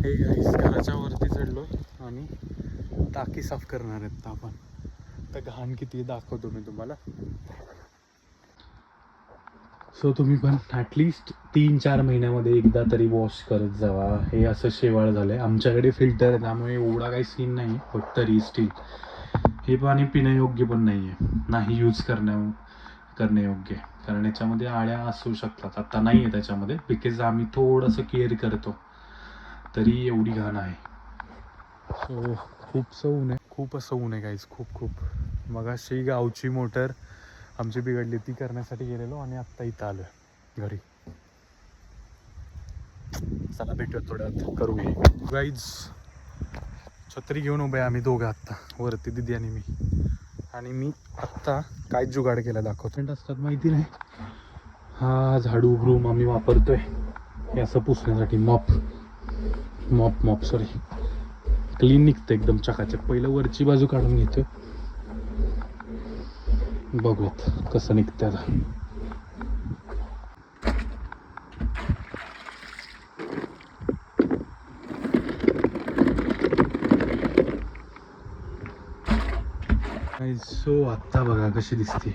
Hey guys घराच्या वरती चढलो आणि टाकी साफ करणार आहेत आपण. तर घाण किती दाखवतो मी तुम्हाला. सो तुम्ही पण ॲटलिस्ट 3-4 महिन्यामध्ये एकदा तरी वॉश करत जावा. हे असं शेवाळ झालं आहे. आमच्याकडे फिल्टर आहे त्यामुळे एवढा काही सीन नाही, पण तरी स्टील हे पाणी पिण्यायोग्य पण नाही आहे, नाही यूज करण्यायोग्य, कारण याच्यामध्ये आळ्या असू शकतात. आता नाही आहे त्याच्यामध्ये बिकॉज आम्ही थोडंसं केअर करतो, तरी एवढी घाण आहे. सो खूप ऊन आहे, खूप असं ऊन आहे गाईज, खूप. मग अशी गावची मोटर आमची बिघडली, ती करण्यासाठी गेलेलो आणि आत्ता इथं आलो घरी. चला भेटूया थोड्यात, करूया गाईज. छत्री घेऊन उभे आम्ही दोघं आत्ता वरती, दिदी आणि मी. आणि मी आत्ता काय जुगाड केला दाखवतो. असतात माहिती नाही, हा झाडू ब्रूम आम्ही वापरतोय हे असं पुसण्यासाठी. मॉप सॉरी, क्लीन निघतं एकदम चकाचक. पहिलं वरची बाजू काढून घेतोय, बघूयात कसं निघतं आता. सो आत्ता बघा कशी दिसते.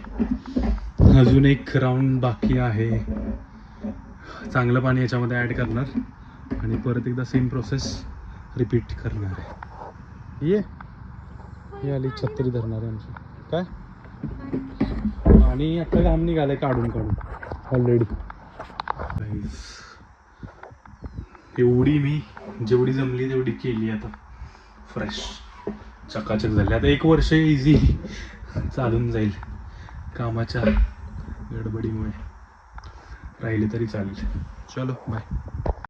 अजून एक राऊंड बाकी आहे. चांगलं पाणी याच्यामध्ये ॲड करणार आणि परत एकदा सेम प्रोसेस रिपीट करणार आहे. ये आली छत्री धरणार आहे आमची. काय आणि आता काम निघालंय काढून ऑलरेडी. एवढी मी जेवढी जमली तेवढी केली. आता फ्रेश चकाचक झाली. आता 1 वर्ष इझी चालून जाईल. कामाच्या गडबडीमुळे राहिले तरी चालेल. चलो बाय.